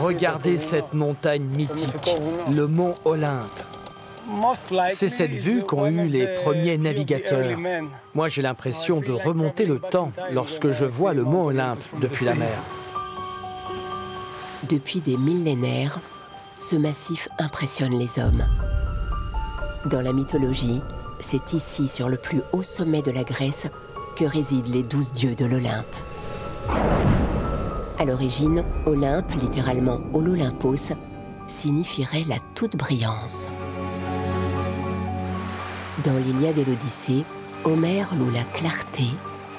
Regardez cette montagne mythique, le mont Olympe. C'est cette vue qu'ont eue les premiers navigateurs. Moi, j'ai l'impression de remonter le temps lorsque je vois le mont Olympe depuis la mer. Depuis des millénaires, ce massif impressionne les hommes. Dans la mythologie, c'est ici, sur le plus haut sommet de la Grèce, que résident les 12 dieux de l'Olympe. À l'origine, Olympe, littéralement Ololympos, signifierait la toute brillance. Dans l'Iliade et l'Odyssée, Homère loue la clarté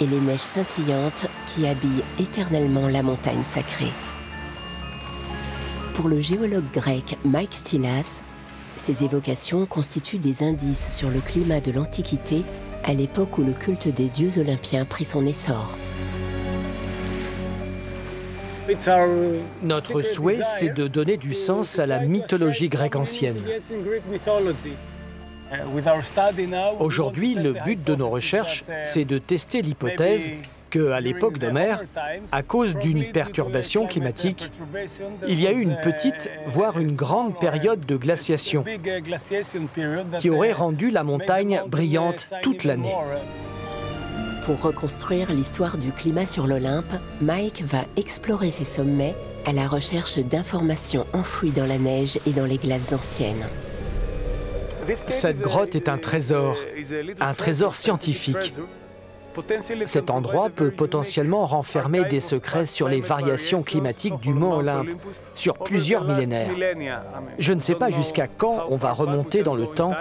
et les neiges scintillantes qui habillent éternellement la montagne sacrée. Pour le géologue grec Mike Stylas, ces évocations constituent des indices sur le climat de l'Antiquité à l'époque où le culte des dieux olympiens prit son essor. Notre souhait, c'est de donner du sens à la mythologie grecque ancienne. Aujourd'hui, le but de nos recherches, c'est de tester l'hypothèse qu'à l'époque d'Homère, à cause d'une perturbation climatique, il y a eu une petite, voire une grande période de glaciation qui aurait rendu la montagne brillante toute l'année. Pour reconstruire l'histoire du climat sur l'Olympe, Mike va explorer ces sommets à la recherche d'informations enfouies dans la neige et dans les glaces anciennes. Cette grotte est un trésor scientifique. Cet endroit peut potentiellement renfermer des secrets sur les variations climatiques du mont Olympe sur plusieurs millénaires. Je ne sais pas jusqu'à quand on va remonter dans le temps,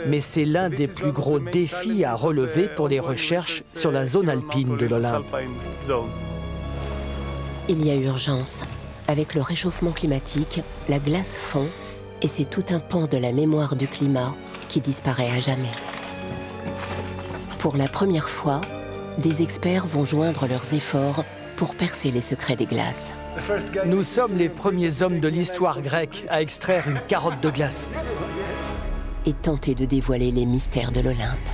mais c'est l'un des plus gros défis à relever pour les recherches sur la zone alpine de l'Olympe. Il y a urgence. Avec le réchauffement climatique, la glace fond et c'est tout un pan de la mémoire du climat qui disparaît à jamais. Pour la première fois, des experts vont joindre leurs efforts pour percer les secrets des glaces. Nous sommes les premiers hommes de l'histoire grecque à extraire une carotte de glace. Et tenter de dévoiler les mystères de l'Olympe.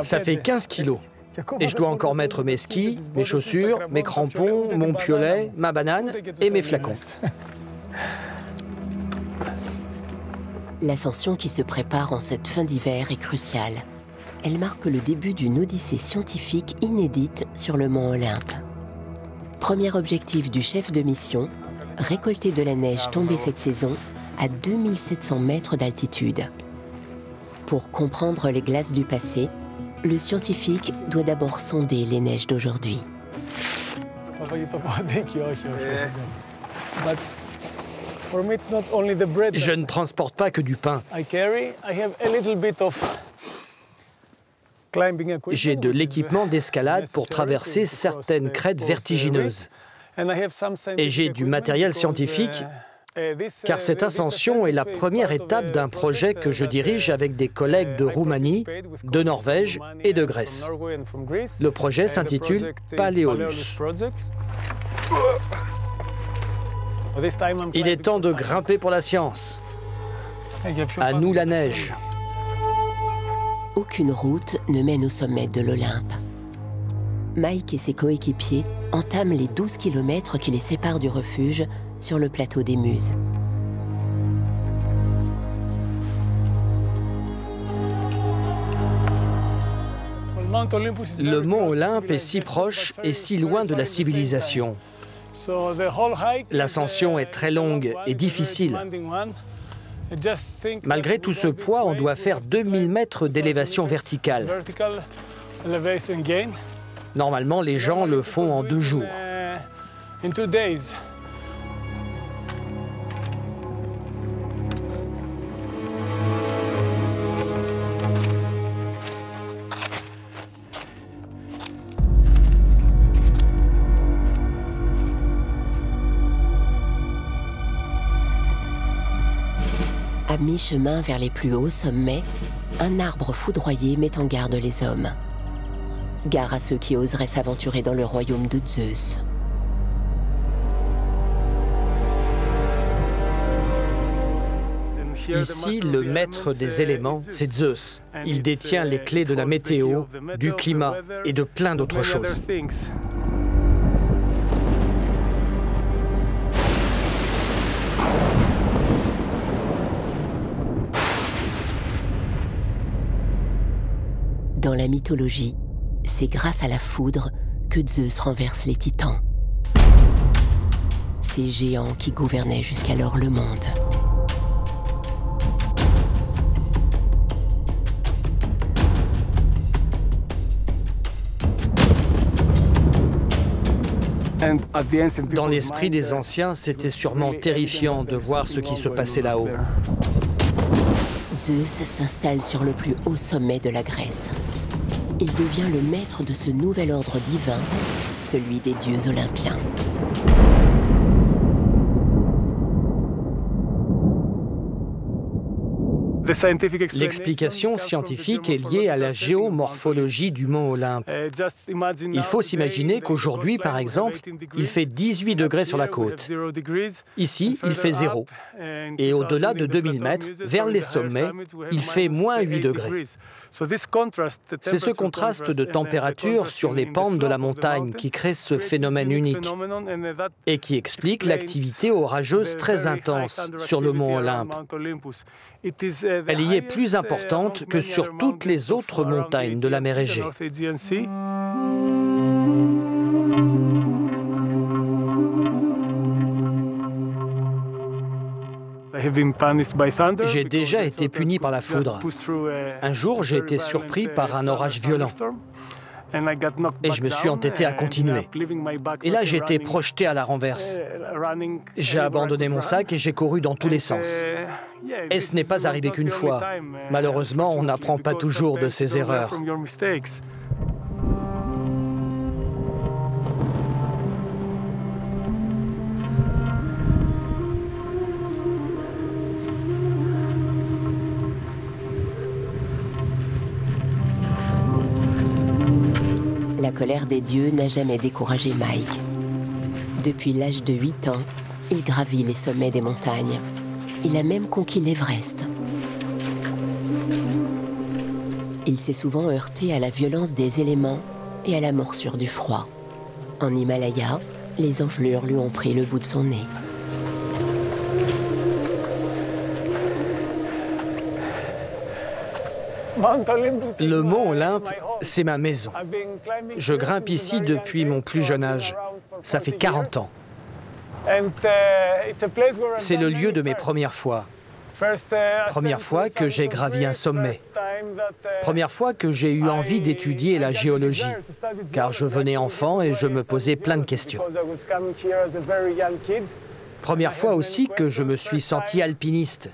Ça fait 15 kilos. Et je dois encore mettre mes skis, mes chaussures, mes crampons, mon piolet, ma banane et mes flacons. L'ascension qui se prépare en cette fin d'hiver est cruciale. Elle marque le début d'une odyssée scientifique inédite sur le mont Olympe. Premier objectif du chef de mission, récolter de la neige tombée cette saison à 2700 mètres d'altitude. Pour comprendre les glaces du passé, le scientifique doit d'abord sonder les neiges d'aujourd'hui. Je ne transporte pas que du pain. J'ai de l'équipement d'escalade pour traverser certaines crêtes vertigineuses. Et j'ai du matériel scientifique, car cette ascension est la première étape d'un projet que je dirige avec des collègues de Roumanie, de Norvège et de Grèce. Le projet s'intitule Paléolus. Il est temps de grimper pour la science. À nous la neige. Aucune route ne mène au sommet de l'Olympe. Mike et ses coéquipiers entament les 12 km qui les séparent du refuge sur le plateau des Muses. Le mont Olympe est si proche et si loin de la civilisation. L'ascension est très longue et difficile. Malgré tout ce poids, on doit faire 2000 mètres d'élévation verticale. Normalement, les gens le font en 2 jours. À mi-chemin vers les plus hauts sommets, un arbre foudroyé met en garde les hommes. Gare à ceux qui oseraient s'aventurer dans le royaume de Zeus. Ici, le maître des éléments, c'est Zeus. Il détient les clés de la météo, du climat et de plein d'autres choses. Dans la mythologie, c'est grâce à la foudre que Zeus renverse les titans. Ces géants qui gouvernaient jusqu'alors le monde. Dans l'esprit des anciens, c'était sûrement terrifiant de voir ce qui se passait là-haut. Zeus s'installe sur le plus haut sommet de la Grèce. Il devient le maître de ce nouvel ordre divin, celui des dieux olympiens. L'explication scientifique est liée à la géomorphologie du mont Olympe. Il faut s'imaginer qu'aujourd'hui, par exemple, il fait 18 degrés sur la côte. Ici, il fait 0. Et au-delà de 2000 mètres, vers les sommets, il fait moins 8 degrés. C'est ce contraste de température sur les pentes de la montagne qui crée ce phénomène unique et qui explique l'activité orageuse très intense sur le mont Olympe. Elle y est plus importante que sur toutes les autres montagnes de la mer Égée. J'ai déjà été puni par la foudre. Un jour, j'ai été surpris par un orage violent. Et je me suis entêté à continuer. Et là, j'ai été projeté à la renverse. J'ai abandonné mon sac et j'ai couru dans tous les sens. Et ce n'est pas arrivé qu'une fois. Malheureusement, on n'apprend pas toujours de ses erreurs. La colère des dieux n'a jamais découragé Mike. Depuis l'âge de 8 ans, il gravit les sommets des montagnes. Il a même conquis l'Everest. Il s'est souvent heurté à la violence des éléments et à la morsure du froid. En Himalaya, les engelures lui ont pris le bout de son nez. Le mont Olympe, c'est ma maison. Je grimpe ici depuis mon plus jeune âge. Ça fait 40 ans. C'est le lieu de mes premières fois. Première fois que j'ai gravi un sommet. Première fois que j'ai eu envie d'étudier la géologie, car je venais enfant et je me posais plein de questions. Première fois aussi que je me suis senti alpiniste.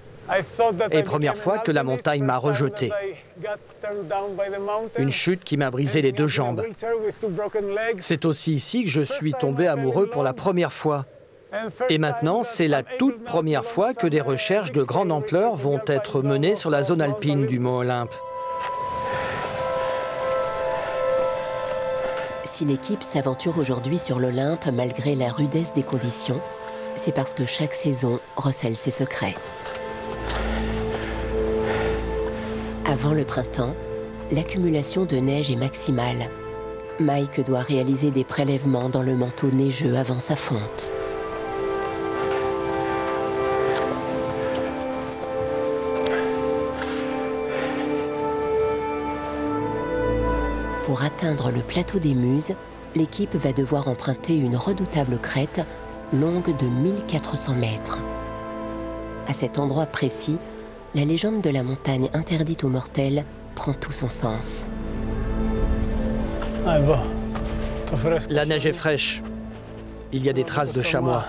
Et première fois que la montagne m'a rejeté. Une chute qui m'a brisé les 2 jambes. C'est aussi ici que je suis tombé amoureux pour la première fois. Et maintenant, c'est la toute première fois que des recherches de grande ampleur vont être menées sur la zone alpine du mont Olympe. Si l'équipe s'aventure aujourd'hui sur l'Olympe malgré la rudesse des conditions, c'est parce que chaque saison recèle ses secrets. Avant le printemps, l'accumulation de neige est maximale. Mike doit réaliser des prélèvements dans le manteau neigeux avant sa fonte. Pour atteindre le plateau des Muses, l'équipe va devoir emprunter une redoutable crête longue de 1400 mètres. À cet endroit précis, la légende de la montagne interdite aux mortels prend tout son sens. La neige est fraîche. Il y a des traces de chamois.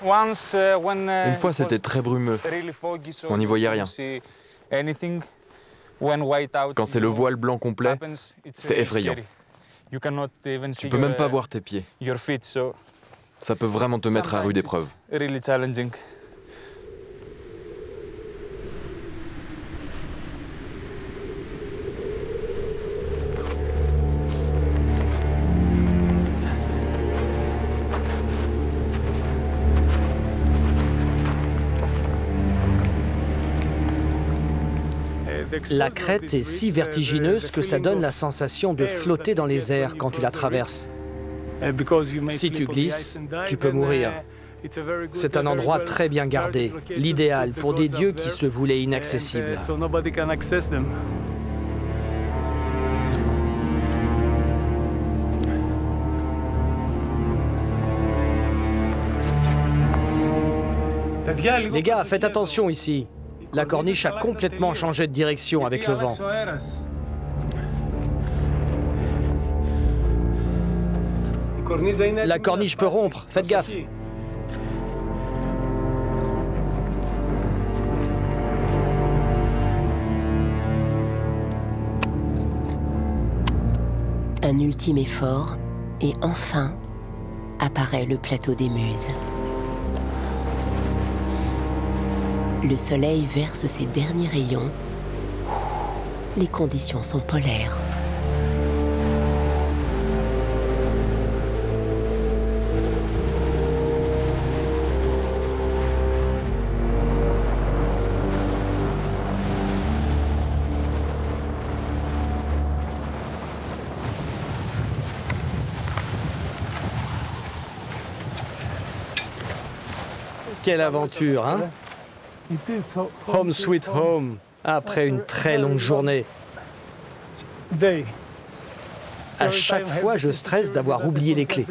Une fois, c'était très brumeux. On n'y voyait rien. Quand c'est le voile blanc complet, c'est effrayant. Tu peux même pas voir tes pieds. Ça peut vraiment te mettre à rude épreuve. La crête est si vertigineuse que ça donne la sensation de flotter dans les airs quand tu la traverses. Si tu glisses, tu peux mourir. C'est un endroit très bien gardé, l'idéal pour des dieux qui se voulaient inaccessibles. Les gars, faites attention ici. La corniche a complètement changé de direction avec le vent. La corniche peut rompre, faites gaffe. Un ultime effort, et enfin, apparaît le plateau des Muses. Le soleil verse ses derniers rayons. Les conditions sont polaires. Quelle aventure, hein? Home sweet home, après une très longue journée. À chaque fois, je stresse d'avoir oublié les clés.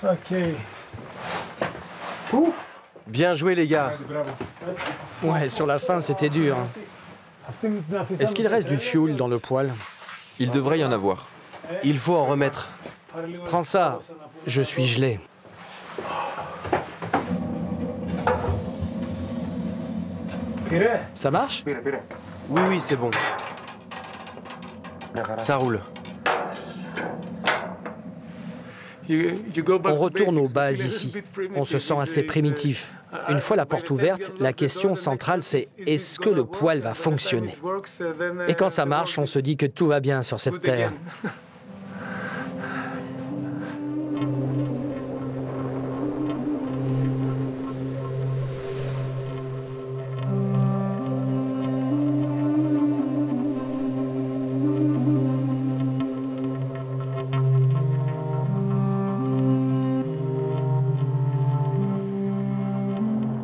Ok. Bien joué les gars. Ouais, sur la fin, c'était dur. Est-ce qu'il reste du fioul dans le poêle? Il devrait y en avoir. Il faut en remettre. Prends ça, je suis gelé. Ça marche? Oui, oui, c'est bon. Ça roule. On retourne aux bases ici. On se sent assez primitif. Une fois la porte ouverte, la question centrale c'est est-ce que le poêle va fonctionner? Et quand ça marche, on se dit que tout va bien sur cette terre.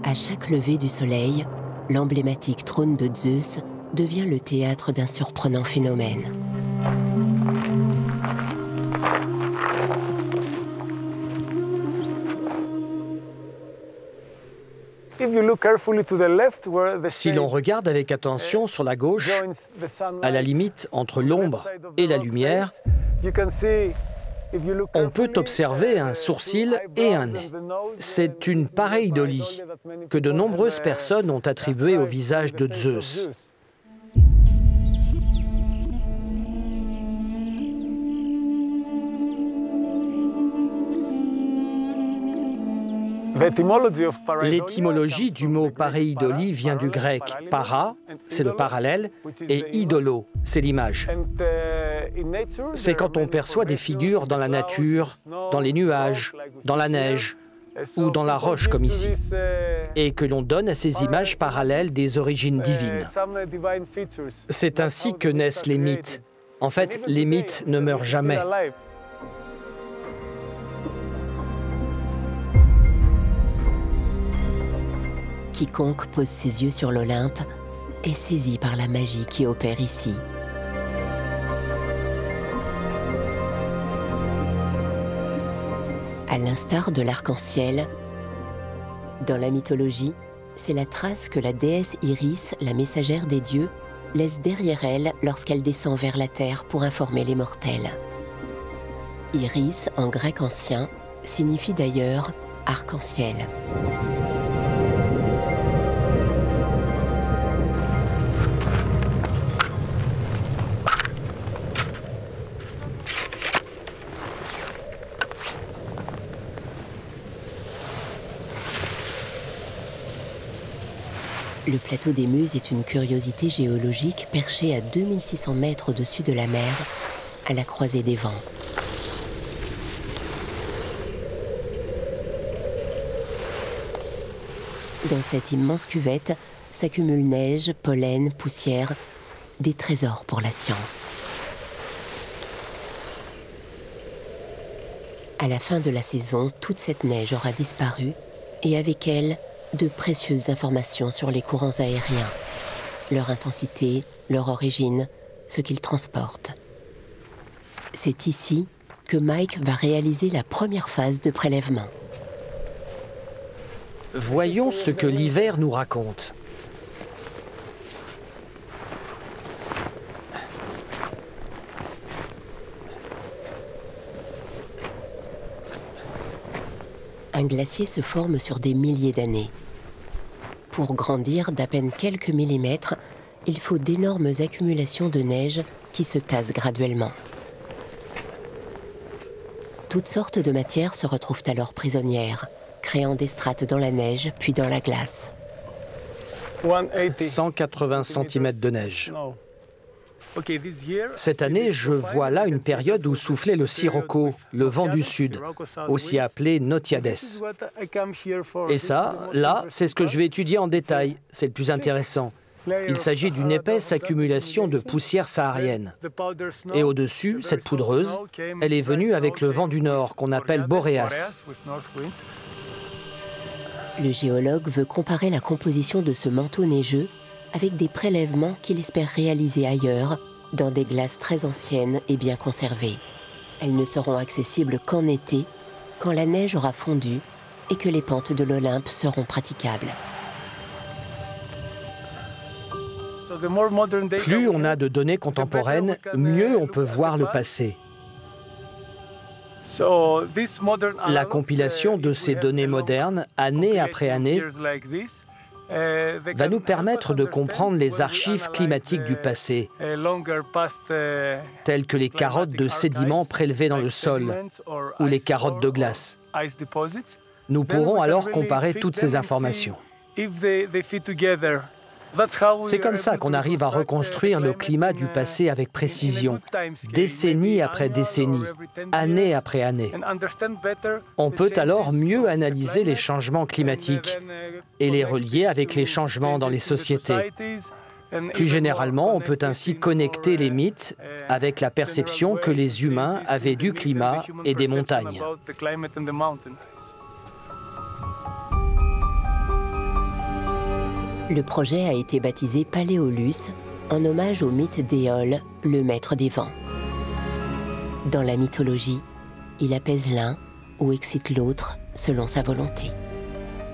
À chaque lever du soleil, l'emblématique trône de Zeus devient le théâtre d'un surprenant phénomène. Si l'on regarde avec attention sur la gauche, à la limite entre l'ombre et la lumière, on peut observer un sourcil et un nez. C'est une pareidolie que de nombreuses personnes ont attribuée au visage de Zeus. L'étymologie du mot pareidolie vient du grec. Para, c'est le parallèle, et idolo, c'est l'image. C'est quand on perçoit des figures dans la nature, dans les nuages, dans la neige ou dans la roche comme ici, et que l'on donne à ces images parallèles des origines divines. C'est ainsi que naissent les mythes. En fait, les mythes ne meurent jamais. Quiconque pose ses yeux sur l'Olympe est saisi par la magie qui opère ici. À l'instar de l'arc-en-ciel, dans la mythologie, C'est la trace que la déesse Iris, la messagère des dieux, laisse derrière elle lorsqu'elle descend vers la terre pour informer les mortels. Iris, en grec ancien, signifie d'ailleurs arc-en-ciel. Le plateau des Muses est une curiosité géologique perchée à 2600 mètres au-dessus de la mer, à la croisée des vents. Dans cette immense cuvette s'accumulent neige, pollen, poussière, des trésors pour la science. À la fin de la saison, toute cette neige aura disparu et avec elle, de précieuses informations sur les courants aériens, leur intensité, leur origine, ce qu'ils transportent. C'est ici que Mike va réaliser la première phase de prélèvement. Voyons ce que l'hiver nous raconte. Un glacier se forme sur des milliers d'années. Pour grandir d'à peine quelques millimètres, il faut d'énormes accumulations de neige qui se tassent graduellement. Toutes sortes de matières se retrouvent alors prisonnières, créant des strates dans la neige puis dans la glace. 180 cm de neige. Cette année, je vois là une période où soufflait le sirocco, le vent du sud, aussi appelé Notiades. Et ça, là, c'est ce que je vais étudier en détail. C'est le plus intéressant. Il s'agit d'une épaisse accumulation de poussière saharienne. Et au-dessus, cette poudreuse, elle est venue avec le vent du nord, qu'on appelle boréas. Le géologue veut comparer la composition de ce manteau neigeux avec des prélèvements qu'il espère réaliser ailleurs, dans des glaces très anciennes et bien conservées. Elles ne seront accessibles qu'en été, quand la neige aura fondu et que les pentes de l'Olympe seront praticables. Plus on a de données contemporaines, mieux on peut voir le passé. La compilation de ces données modernes, année après année, va nous permettre de comprendre les archives climatiques du passé, telles que les carottes de sédiments prélevées dans le sol ou les carottes de glace. Nous pourrons alors comparer toutes ces informations. C'est comme ça qu'on arrive à reconstruire le climat du passé avec précision, décennie après décennie, année après année. On peut alors mieux analyser les changements climatiques et les relier avec les changements dans les sociétés. Plus généralement, on peut ainsi connecter les mythes avec la perception que les humains avaient du climat et des montagnes. Le projet a été baptisé Paléolus, en hommage au mythe d'Éole, le maître des vents. Dans la mythologie, il apaise l'un ou excite l'autre selon sa volonté.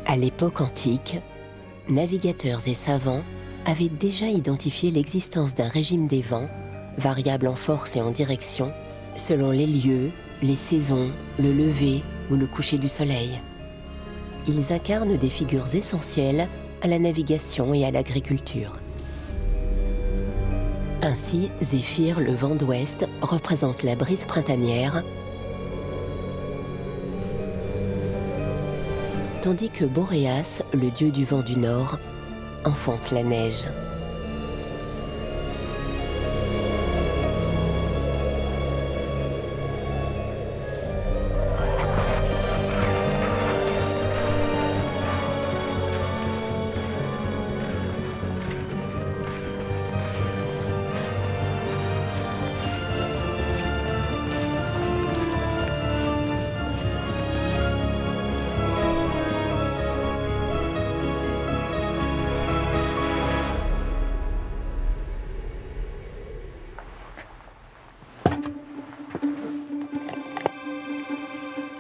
À l'époque antique, navigateurs et savants avaient déjà identifié l'existence d'un régime des vents, variable en force et en direction, selon les lieux, les saisons, le lever ou le coucher du soleil. Ils incarnent des figures essentielles à la navigation et à l'agriculture. Ainsi, Zéphyr, le vent d'ouest, représente la brise printanière, tandis que Boréas, le dieu du vent du nord, enfante la neige.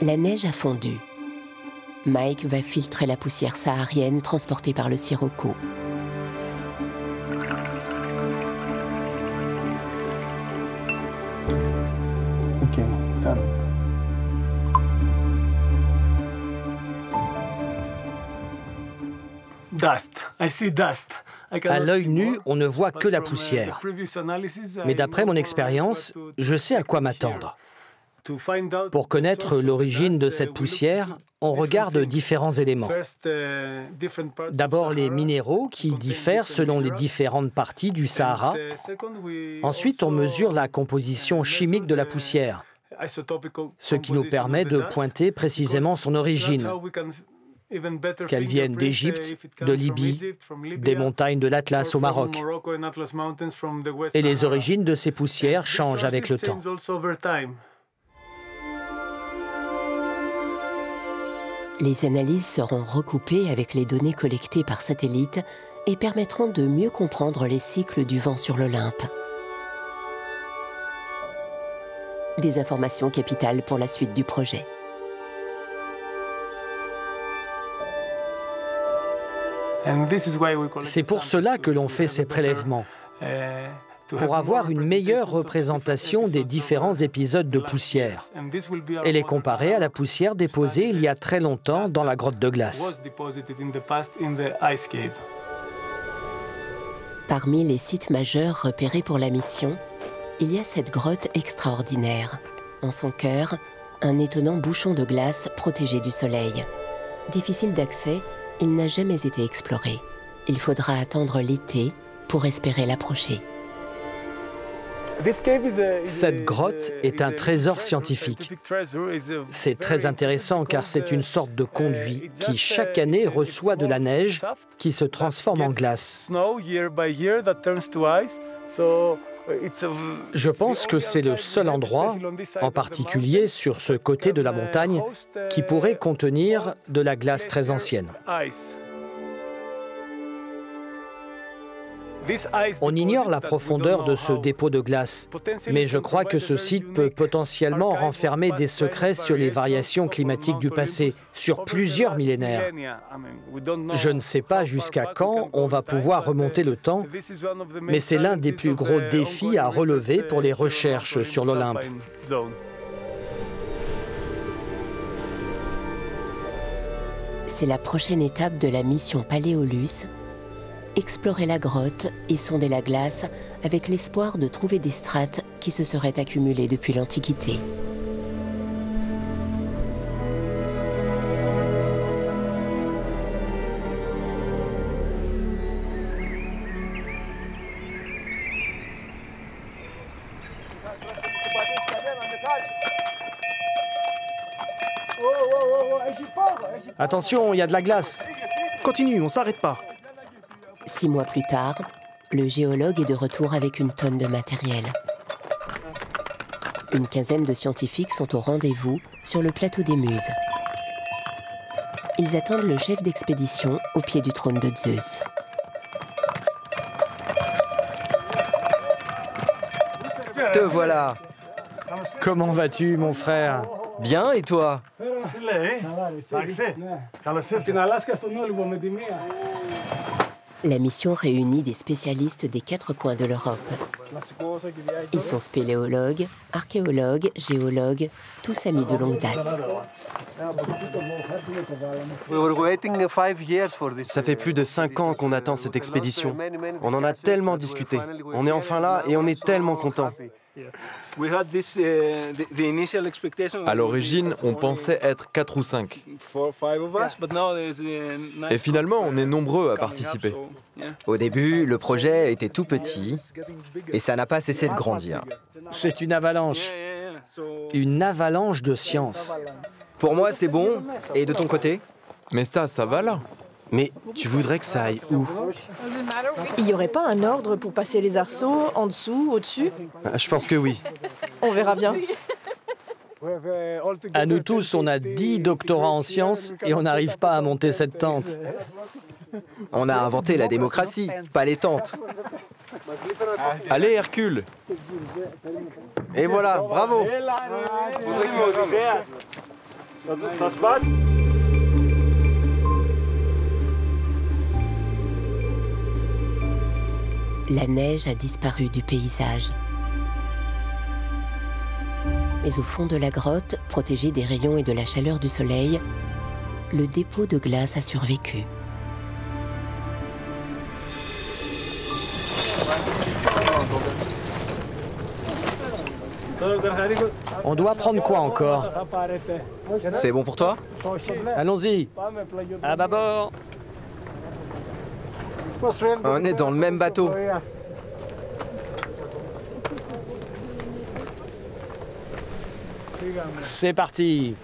La neige a fondu. Mike va filtrer la poussière saharienne transportée par le sirocco. Ok, done. À l'œil nu, on ne voit que la poussière. Mais d'après mon expérience, je sais à quoi m'attendre. Pour connaître l'origine de cette poussière, on regarde différents éléments. D'abord les minéraux qui diffèrent selon les différentes parties du Sahara. Ensuite, on mesure la composition chimique de la poussière, ce qui nous permet de pointer précisément son origine, qu'elle vienne d'Égypte, de Libye, des montagnes de l'Atlas au Maroc. Et les origines de ces poussières changent avec le temps. Les analyses seront recoupées avec les données collectées par satellite et permettront de mieux comprendre les cycles du vent sur l'Olympe. Des informations capitales pour la suite du projet. C'est pour cela que l'on fait ces prélèvements, pour avoir une meilleure représentation des différents épisodes de poussière et les comparer à la poussière déposée il y a très longtemps dans la grotte de glace. Parmi les sites majeurs repérés pour la mission, il y a cette grotte extraordinaire. En son cœur, un étonnant bouchon de glace protégé du soleil. Difficile d'accès, il n'a jamais été exploré. Il faudra attendre l'été pour espérer l'approcher. Cette grotte est un trésor scientifique. C'est très intéressant car c'est une sorte de conduit qui chaque année reçoit de la neige qui se transforme en glace. Je pense que c'est le seul endroit, en particulier sur ce côté de la montagne, qui pourrait contenir de la glace très ancienne. On ignore la profondeur de ce dépôt de glace, mais je crois que ce site peut potentiellement renfermer des secrets sur les variations climatiques du passé, sur plusieurs millénaires. Je ne sais pas jusqu'à quand on va pouvoir remonter le temps, mais c'est l'un des plus gros défis à relever pour les recherches sur l'Olympe. C'est la prochaine étape de la mission Paléolus. Explorer la grotte et sonder la glace avec l'espoir de trouver des strates qui se seraient accumulées depuis l'Antiquité. Attention, il y a de la glace. Continue, on s'arrête pas. 6 mois plus tard, le géologue est de retour avec une tonne de matériel. Une quinzaine de scientifiques sont au rendez-vous sur le plateau des Muses. Ils attendent le chef d'expédition au pied du trône de Zeus. Te voilà. Comment vas-tu, mon frère? Bien, et toi? La mission réunit des spécialistes des 4 coins de l'Europe. Ils sont spéléologues, archéologues, géologues, tous amis de longue date. Ça fait plus de 5 ans qu'on attend cette expédition. On en a tellement discuté. On est enfin là et on est tellement contents. À l'origine, on pensait être 4 ou 5. Et finalement, on est nombreux à participer. Au début, le projet était tout petit et ça n'a pas cessé de grandir. C'est une avalanche de science. Pour moi, c'est bon. Et de ton côté? Mais ça va là. Mais tu voudrais que ça aille où? Il n'y aurait pas un ordre pour passer les arceaux, en dessous, au-dessus? Je pense que oui. On verra bien. À nous tous, on a 10 doctorats en sciences et on n'arrive pas à monter cette tente. On a inventé la démocratie, pas les tentes. Allez, Hercule! Et voilà, bravo! La neige a disparu du paysage. Mais au fond de la grotte, protégé des rayons et de la chaleur du soleil, le dépôt de glace a survécu. On doit prendre quoi encore? C'est bon pour toi? Allons-y. À bâbord. On est dans le même bateau. C'est parti.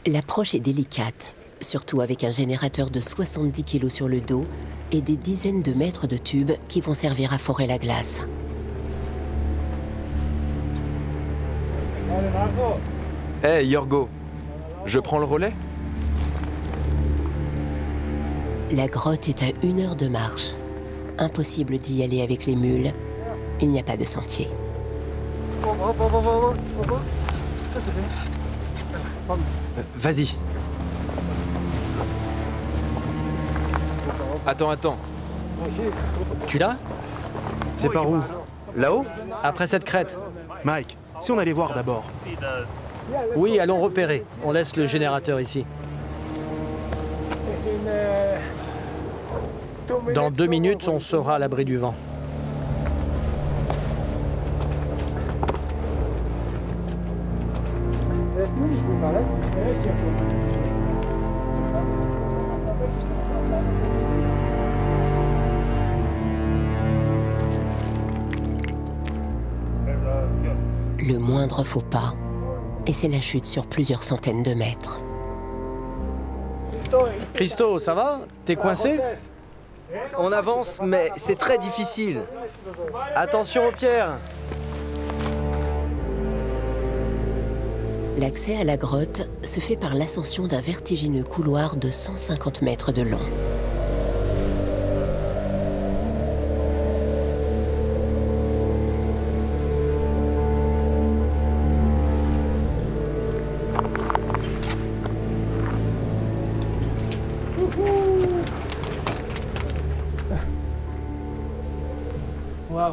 L'approche est délicate, surtout avec un générateur de 70 kg sur le dos et des dizaines de mètres de tubes qui vont servir à forer la glace. Hey Yorgo, je prends le relais? La grotte est à 1 heure de marche. Impossible d'y aller avec les mules. Il n'y a pas de sentier. Vas-y. Attends. Tu l'as? C'est par où? Là-haut? Après cette crête. Mike, si on allait voir d'abord. Oui, allons repérer. On laisse le générateur ici. Dans 2 minutes, on sera à l'abri du vent. Le moindre faux pas, et c'est la chute sur plusieurs centaines de mètres. Christo, ça va? T'es coincé? On avance, mais c'est très difficile. Attention aux pierres! L'accès à la grotte se fait par l'ascension d'un vertigineux couloir de 150 mètres de long.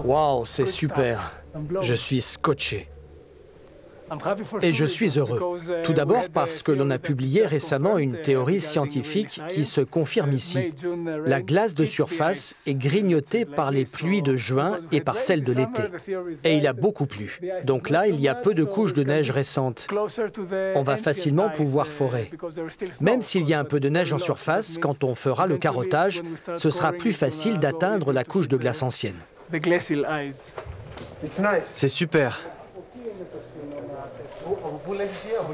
Waouh, c'est super. Je suis scotché. Et je suis heureux. Tout d'abord parce que l'on a publié récemment une théorie scientifique qui se confirme ici. La glace de surface est grignotée par les pluies de juin et par celles de l'été. Et il a beaucoup plu. Donc là, il y a peu de couches de neige récentes. On va facilement pouvoir forer. Même s'il y a un peu de neige en surface, quand on fera le carottage, ce sera plus facile d'atteindre la couche de glace ancienne. C'est super.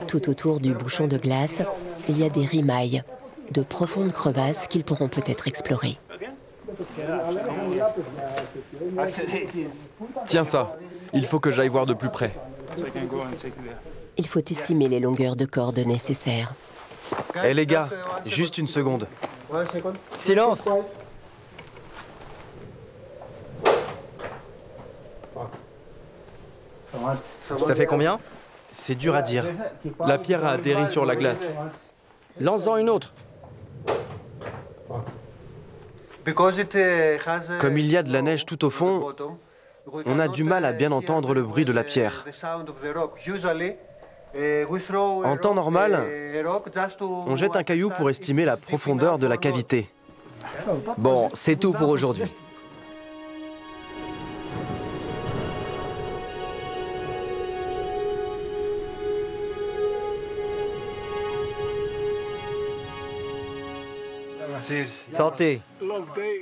Tout autour du bouchon de glace, il y a des rimailles, de profondes crevasses qu'ils pourront peut-être explorer. Tiens ça, il faut que j'aille voir de plus près. Il faut estimer les longueurs de corde nécessaires. Eh les gars, juste une seconde. Silence! Ça fait combien? C'est dur à dire. La pierre a atterri sur la glace. Lance-en une autre. Comme il y a de la neige tout au fond, on a du mal à bien entendre le bruit de la pierre. En temps normal, on jette un caillou pour estimer la profondeur de la cavité. Bon, c'est tout pour aujourd'hui. Santé.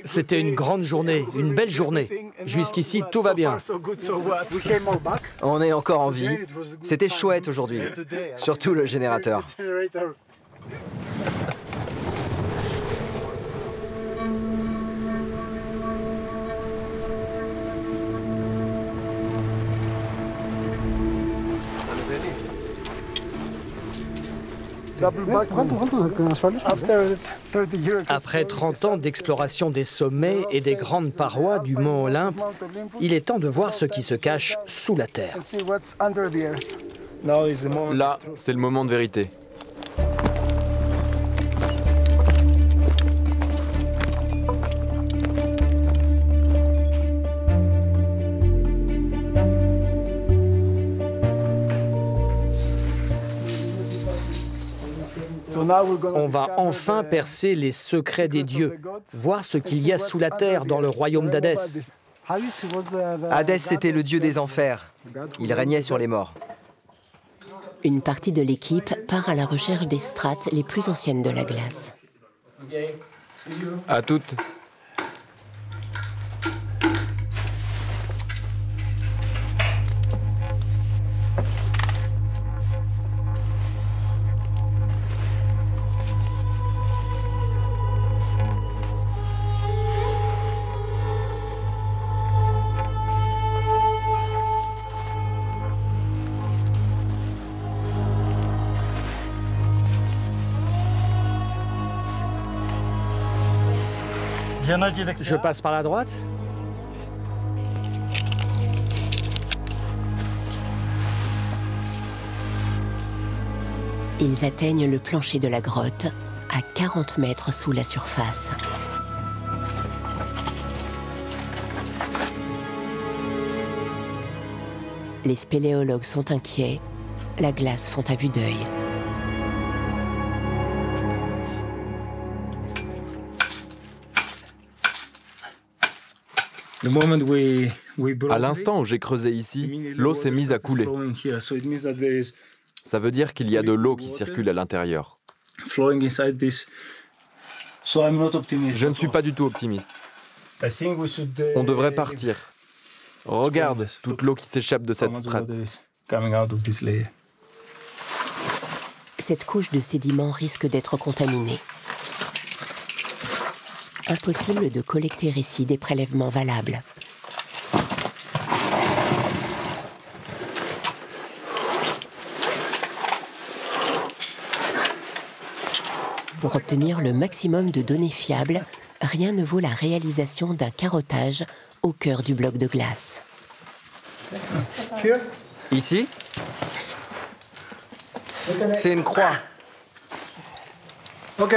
C'était une grande journée, une belle journée. Jusqu'ici, tout va bien. On est encore en vie. C'était chouette aujourd'hui. Surtout le générateur. Après 30 ans d'exploration des sommets et des grandes parois du mont Olympe, il est temps de voir ce qui se cache sous la terre. Là, c'est le moment de vérité. On va enfin percer les secrets des dieux, voir ce qu'il y a sous la terre dans le royaume d'Hadès. Hadès, c'était le dieu des enfers. Il régnait sur les morts. Une partie de l'équipe part à la recherche des strates les plus anciennes de la glace. À toutes. Je passe par la droite? Ils atteignent le plancher de la grotte, à 40 mètres sous la surface. Les spéléologues sont inquiets, la glace fond à vue d'œil. À l'instant où j'ai creusé ici, l'eau s'est mise à couler. Ça veut dire qu'il y a de l'eau qui circule à l'intérieur. Je ne suis pas du tout optimiste. On devrait partir. Regarde toute l'eau qui s'échappe de cette strate. Cette couche de sédiments risque d'être contaminée. Impossible de collecter ici des prélèvements valables. Pour obtenir le maximum de données fiables, rien ne vaut la réalisation d'un carottage au cœur du bloc de glace. Ici, c'est une croix. Ok.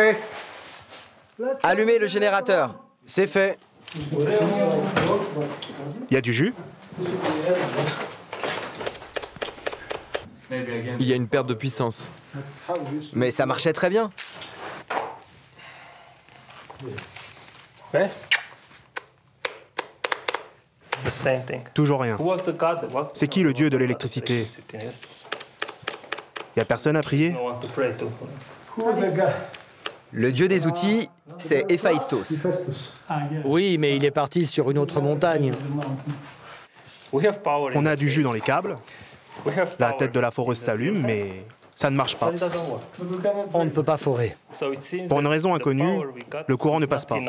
Allumez le générateur. C'est fait. Il y a du jus? Il y a une perte de puissance. Mais ça marchait très bien. Toujours rien. C'est qui le dieu de l'électricité? Il n'y a personne à prier? Le dieu des outils, c'est Héphaïstos. Oui, mais il est parti sur une autre montagne. On a du jus dans les câbles. La tête de la foreuse s'allume, mais ça ne marche pas. On ne peut pas forer. Pour une raison inconnue, le courant ne passe pas.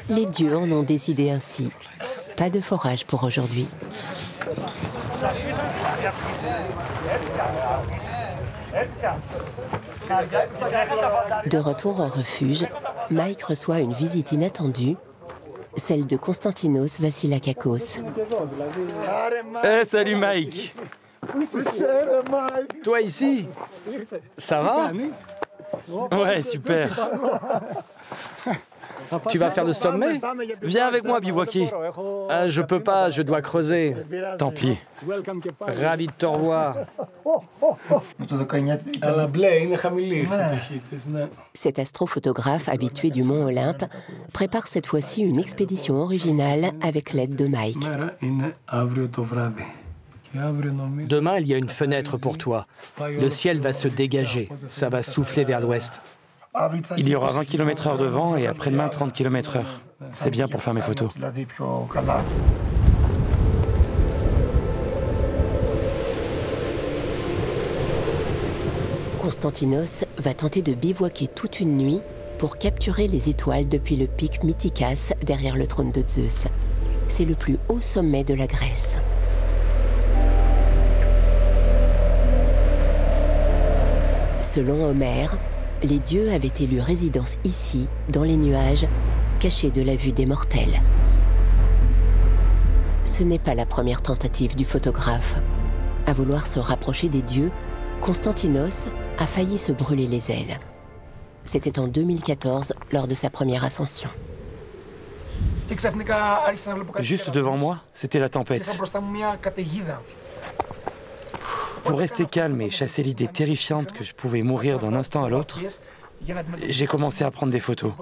Les dieux en ont décidé ainsi. Pas de forage pour aujourd'hui. De retour au refuge, Mike reçoit une visite inattendue, celle de Konstantinos Vassilakakos. Salut Mike. Toi ici? Ça va? Ouais, super. Tu vas faire le sommet? Viens avec moi bivouaquer. Je peux pas, je dois creuser. Tant pis. Ravi de te revoir. Cet astrophotographe habitué du mont Olympe prépare cette fois-ci une expédition originale avec l'aide de Mike. Demain, il y a une fenêtre pour toi. Le ciel va se dégager. Ça va souffler vers l'ouest. Il y aura 20 km/h de vent et après-demain 30 km/h. C'est bien pour faire mes photos. Konstantinos va tenter de bivouaquer toute une nuit pour capturer les étoiles depuis le pic Mythikas derrière le trône de Zeus. C'est le plus haut sommet de la Grèce. Selon Homère, les dieux avaient élu résidence ici, dans les nuages, cachés de la vue des mortels. Ce n'est pas la première tentative du photographe. À vouloir se rapprocher des dieux, Konstantinos a failli se brûler les ailes. C'était en 2014, lors de sa première ascension. Juste devant moi, c'était la tempête. Pour rester calme et chasser l'idée terrifiante que je pouvais mourir d'un instant à l'autre, j'ai commencé à prendre des photos.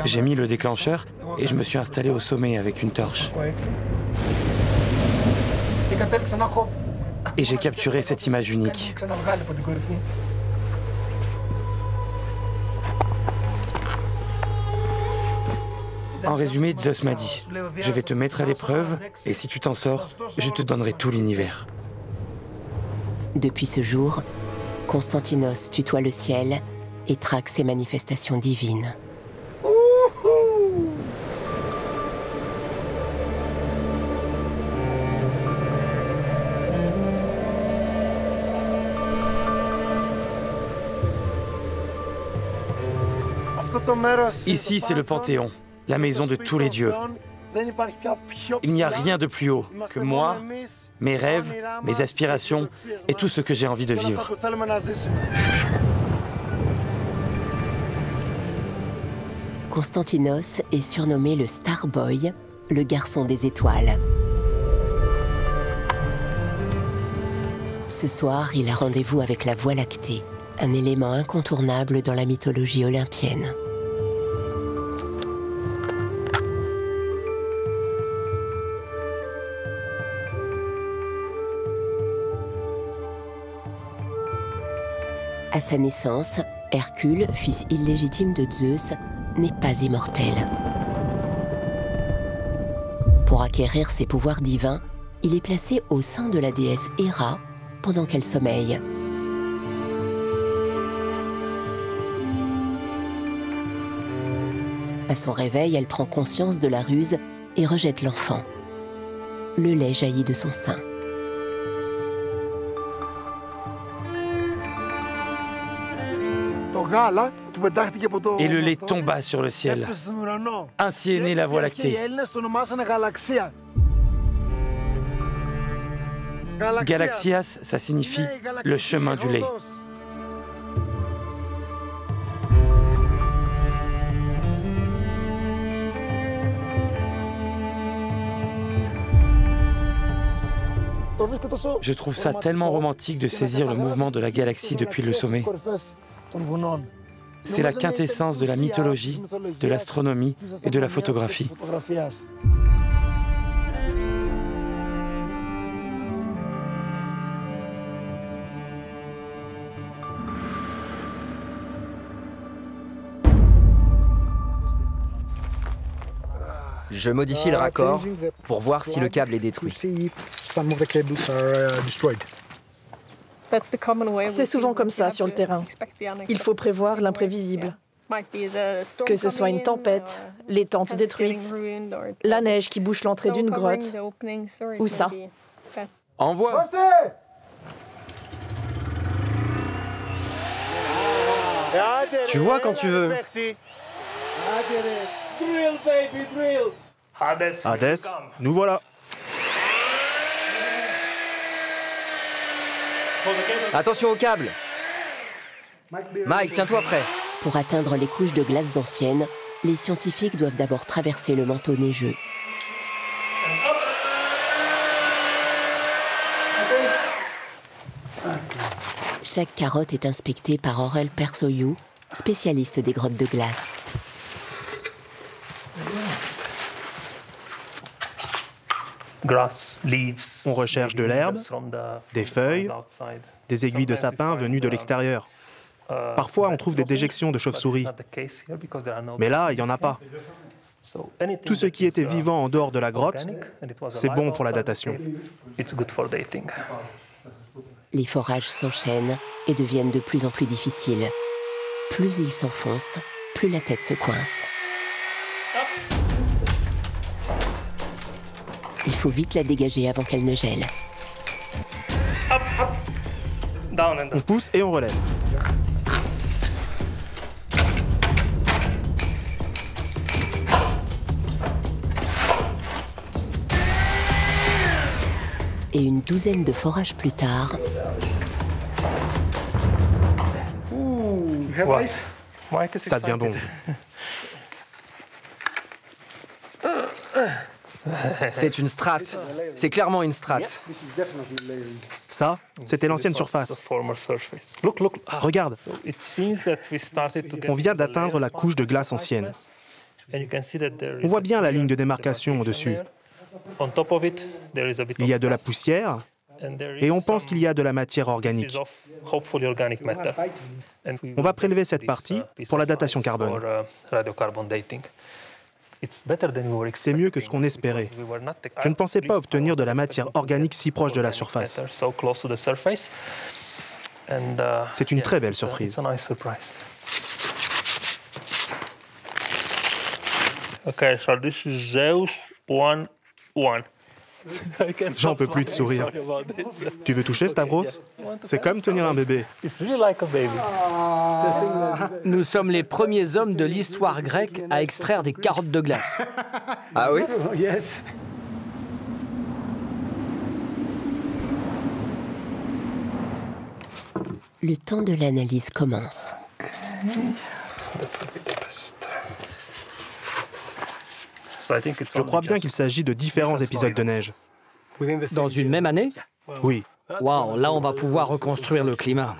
J'ai mis le déclencheur et je me suis installé au sommet avec une torche. Et j'ai capturé cette image unique. En résumé, Zeus m'a dit, je vais te mettre à l'épreuve et si tu t'en sors, je te donnerai tout l'univers. Depuis ce jour, Konstantinos tutoie le ciel et traque ses manifestations divines. Ici, c'est le Panthéon, la maison de tous les dieux. Il n'y a rien de plus haut que moi, mes rêves, mes aspirations et tout ce que j'ai envie de vivre. Konstantinos est surnommé le Star Boy, le garçon des étoiles. Ce soir, il a rendez-vous avec la Voie lactée, un élément incontournable dans la mythologie olympienne. À sa naissance, Hercule, fils illégitime de Zeus, n'est pas immortel. Pour acquérir ses pouvoirs divins, il est placé au sein de la déesse Héra pendant qu'elle sommeille. À son réveil, elle prend conscience de la ruse et rejette l'enfant. Le lait jaillit de son sein. Et le lait tomba sur le ciel. Ainsi est née la Voie lactée. Galaxias, ça signifie le chemin du lait. Je trouve ça tellement romantique de saisir le mouvement de la galaxie depuis le sommet. C'est la quintessence de la mythologie, de l'astronomie et de la photographie. Je modifie le raccord pour voir si le câble est détruit. C'est souvent comme ça sur le terrain. Il faut prévoir l'imprévisible. Que ce soit une tempête, les tentes détruites, la neige qui bouche l'entrée d'une grotte, ou ça. Envoie! Tu vois quand tu veux. Hadès, nous voilà. Attention au câble! Mike, tiens-toi prêt. Pour atteindre les couches de glace anciennes, les scientifiques doivent d'abord traverser le manteau neigeux. Chaque carotte est inspectée par Aurel Persoyou, spécialiste des grottes de glace. On recherche de l'herbe, des feuilles, des aiguilles de sapin venues de l'extérieur. Parfois, on trouve des déjections de chauves-souris. Mais là, il n'y en a pas. Tout ce qui était vivant en dehors de la grotte, c'est bon pour la datation. Les forages s'enchaînent et deviennent de plus en plus difficiles. Plus ils s'enfoncent, plus la tête se coince. Il faut vite la dégager avant qu'elle ne gèle. On pousse et on relève. Et une douzaine de forages plus tard... Ça devient bon. C'est une strate. C'est clairement une strate. Ça, c'était l'ancienne surface. Regarde. On vient d'atteindre la couche de glace ancienne. On voit bien la ligne de démarcation au-dessus. Il y a de la poussière et on pense qu'il y a de la matière organique. On va prélever cette partie pour la datation carbone. C'est mieux que ce qu'on espérait. Je ne pensais pas obtenir de la matière organique si proche de la surface. C'est une très belle surprise. Okay, so this is Zeus 1-1. J'en peux plus de sourire. Tu veux toucher, Stavros? C'est comme tenir un bébé. Nous sommes les premiers hommes de l'histoire grecque à extraire des carottes de glace. Ah oui? Le temps de l'analyse commence. Je crois bien qu'il s'agit de différents épisodes de neige. Dans une même année? Oui. Waouh, là on va pouvoir reconstruire le climat.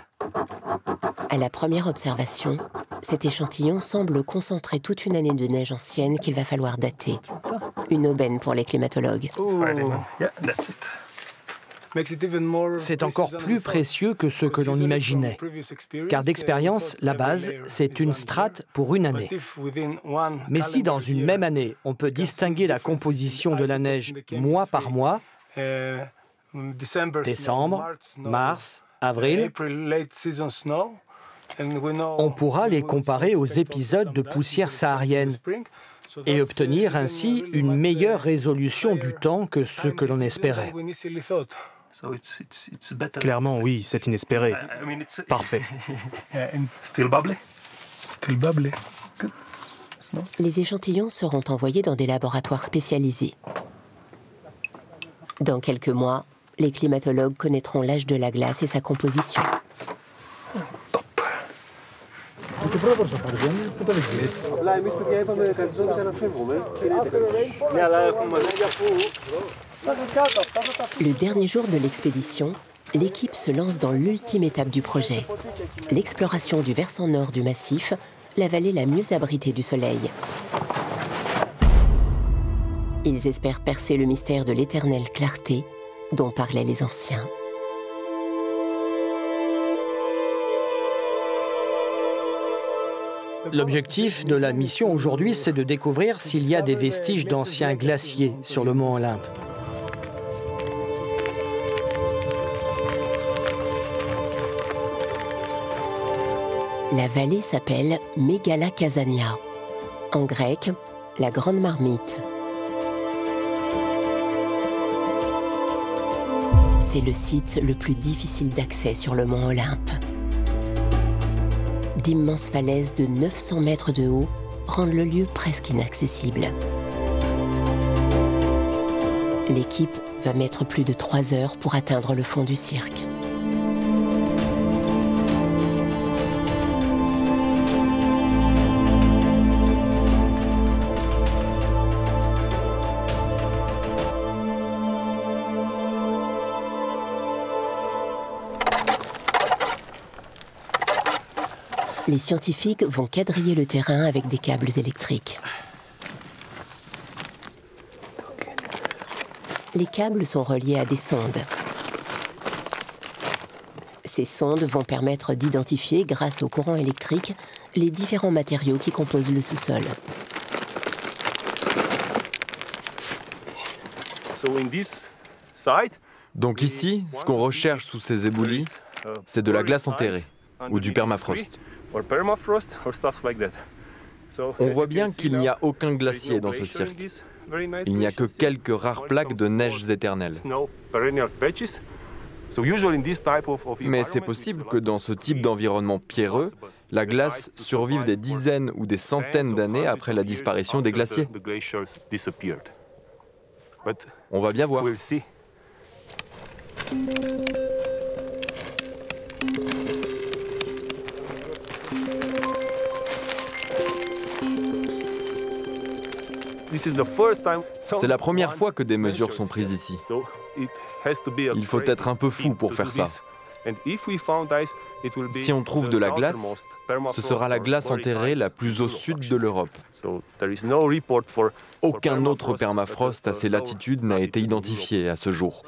À la première observation, cet échantillon semble concentrer toute une année de neige ancienne qu'il va falloir dater. Une aubaine pour les climatologues. C'est encore plus précieux que ce que l'on imaginait. Car d'expérience, la base, c'est une strate pour une année. Mais si dans une même année, on peut distinguer la composition de la neige mois par mois, décembre, mars, avril, on pourra les comparer aux épisodes de poussière saharienne et obtenir ainsi une meilleure résolution du temps que ce que l'on espérait. Clairement, oui, c'est inespéré. Parfait. Les échantillons seront envoyés dans des laboratoires spécialisés. Dans quelques mois, les climatologues connaîtront l'âge de la glace et sa composition. Le dernier jour de l'expédition, l'équipe se lance dans l'ultime étape du projet, l'exploration du versant nord du massif, la vallée la mieux abritée du Soleil. Ils espèrent percer le mystère de l'éternelle clarté dont parlaient les anciens. L'objectif de la mission aujourd'hui, c'est de découvrir s'il y a des vestiges d'anciens glaciers sur le mont Olympe. La vallée s'appelle Megala Kazania. En grec, la Grande Marmite. C'est le site le plus difficile d'accès sur le mont Olympe. D'immenses falaises de 900 mètres de haut rendent le lieu presque inaccessible. L'équipe va mettre plus de 3 heures pour atteindre le fond du cirque. Les scientifiques vont quadriller le terrain avec des câbles électriques. Les câbles sont reliés à des sondes. Ces sondes vont permettre d'identifier, grâce au courant électrique, les différents matériaux qui composent le sous-sol. Donc ici, ce qu'on recherche sous ces éboulis, c'est de la glace enterrée, ou du permafrost. On voit bien qu'il n'y a aucun glacier dans ce cirque. Il n'y a que quelques rares plaques de neiges éternelles. Mais c'est possible que dans ce type d'environnement pierreux, la glace survive des dizaines ou des centaines d'années après la disparition des glaciers. On va bien voir. C'est la première fois que des mesures sont prises ici. Il faut être un peu fou pour faire ça. Si on trouve de la glace, ce sera la glace enterrée la plus au sud de l'Europe. Aucun autre permafrost à ces latitudes n'a été identifié à ce jour.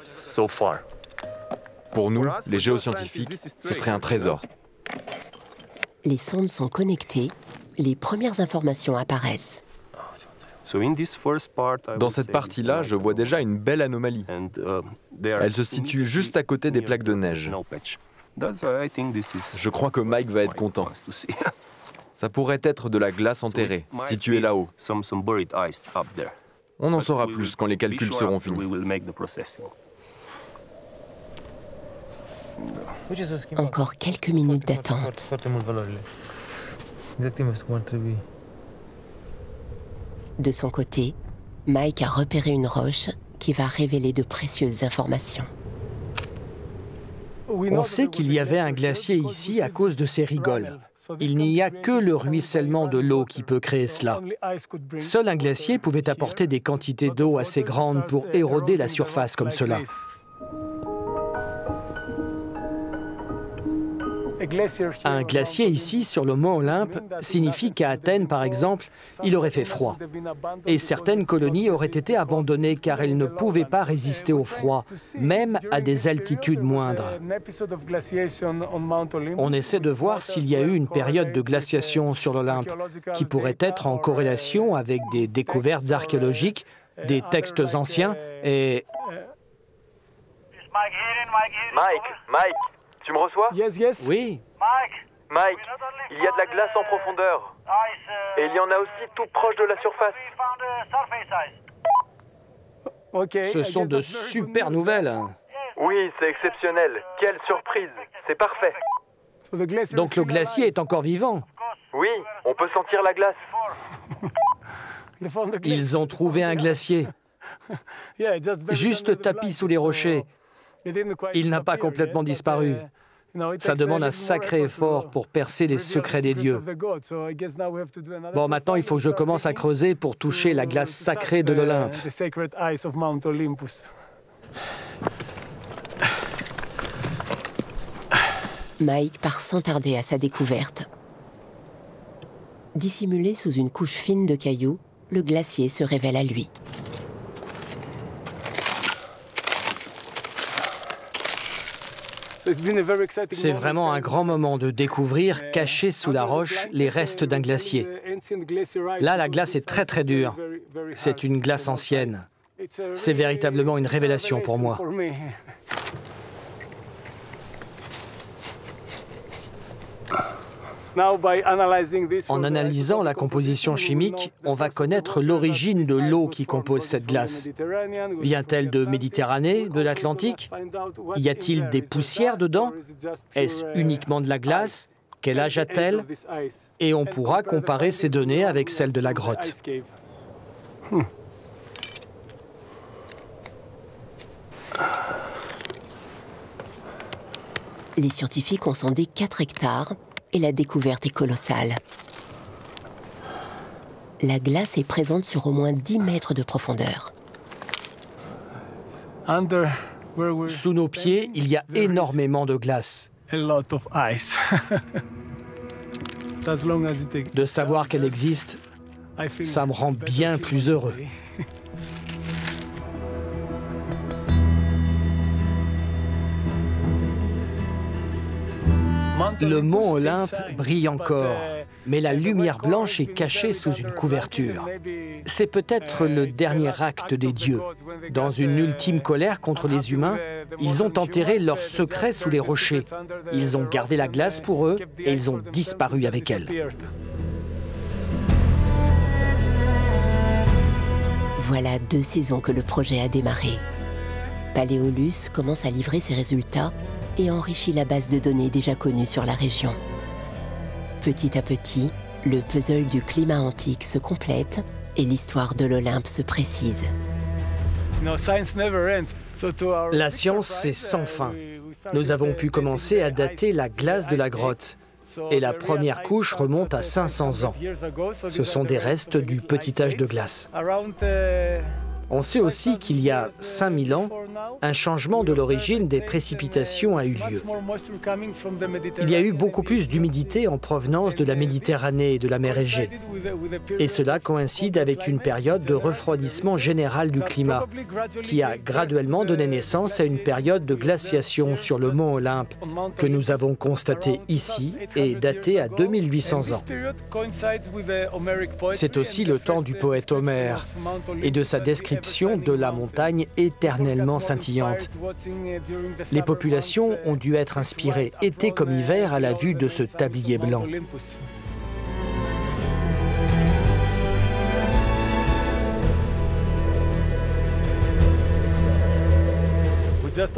Pour nous, les géoscientifiques, ce serait un trésor. Les sondes sont connectées, les premières informations apparaissent. Dans cette partie-là, je vois déjà une belle anomalie. Elle se situe juste à côté des plaques de neige. Je crois que Mike va être content. Ça pourrait être de la glace enterrée, située là-haut. On en saura plus quand les calculs seront finis. Encore quelques minutes d'attente. De son côté, Mike a repéré une roche qui va révéler de précieuses informations. On sait qu'il y avait un glacier ici à cause de ces rigoles. Il n'y a que le ruissellement de l'eau qui peut créer cela. Seul un glacier pouvait apporter des quantités d'eau assez grandes pour éroder la surface comme cela. Un glacier ici, sur le mont Olympe, signifie qu'à Athènes, par exemple, il aurait fait froid. Et certaines colonies auraient été abandonnées car elles ne pouvaient pas résister au froid, même à des altitudes moindres. On essaie de voir s'il y a eu une période de glaciation sur l'Olympe, qui pourrait être en corrélation avec des découvertes archéologiques, des textes anciens et... Mike, tu me reçois? Oui. Mike, il y a de la glace en profondeur. Et il y en a aussi tout proche de la surface. Ce sont de super nouvelles. Oui, c'est exceptionnel. Quelle surprise. C'est parfait. Donc le glacier est encore vivant. Oui, on peut sentir la glace. Ils ont trouvé un glacier. Juste tapis sous les rochers. Il n'a pas complètement disparu. Ça demande un sacré effort pour percer les secrets des dieux. Bon, maintenant, il faut que je commence à creuser pour toucher la glace sacrée de l'Olympe. Mike part sans tarder à sa découverte. Dissimulé sous une couche fine de cailloux, le glacier se révèle à lui. C'est vraiment un grand moment de découvrir, cachés sous la roche, les restes d'un glacier. Là, la glace est très très dure. C'est une glace ancienne. C'est véritablement une révélation pour moi. En analysant la composition chimique, on va connaître l'origine de l'eau qui compose cette glace. Vient-elle de Méditerranée, de l'Atlantique? Y a-t-il des poussières dedans? Est-ce uniquement de la glace? Quel âge a-t-elle? Et on pourra comparer ces données avec celles de la grotte. Les scientifiques ont sondé 4 hectares et la découverte est colossale. La glace est présente sur au moins 10 mètres de profondeur. Sous nos pieds, il y a énormément de glace. De savoir qu'elle existe, ça me rend bien plus heureux. Le mont Olympe brille encore, mais la lumière blanche est cachée sous une couverture. C'est peut-être le dernier acte des dieux. Dans une ultime colère contre les humains, ils ont enterré leurs secrets sous les rochers. Ils ont gardé la glace pour eux et ils ont disparu avec elle. Voilà 2 saisons que le projet a démarré. Paléolus commence à livrer ses résultats et enrichit la base de données déjà connue sur la région. Petit à petit, le puzzle du climat antique se complète et l'histoire de l'Olympe se précise. La science, c'est sans fin. Nous avons pu commencer à dater la glace de la grotte. et la première couche remonte à 500 ans. Ce sont des restes du petit âge de glace. On sait aussi qu'il y a 5000 ans, un changement de l'origine des précipitations a eu lieu. Il y a eu beaucoup plus d'humidité en provenance de la Méditerranée et de la mer Égée. Et cela coïncide avec une période de refroidissement général du climat, qui a graduellement donné naissance à une période de glaciation sur le mont Olympe, que nous avons constatée ici et datée à 2800 ans. C'est aussi le temps du poète Homère et de sa description de la montagne éternellement scintillante. Les populations ont dû être inspirées été comme hiver à la vue de ce tablier blanc.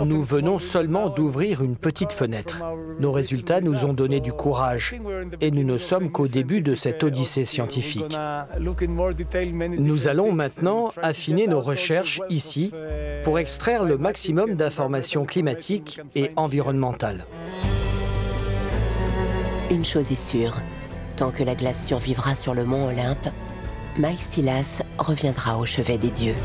Nous venons seulement d'ouvrir une petite fenêtre. Nos résultats nous ont donné du courage et nous ne sommes qu'au début de cette odyssée scientifique. Nous allons maintenant affiner nos recherches ici pour extraire le maximum d'informations climatiques et environnementales. Une chose est sûre, tant que la glace survivra sur le mont Olympe, Mike Stilas reviendra au chevet des dieux.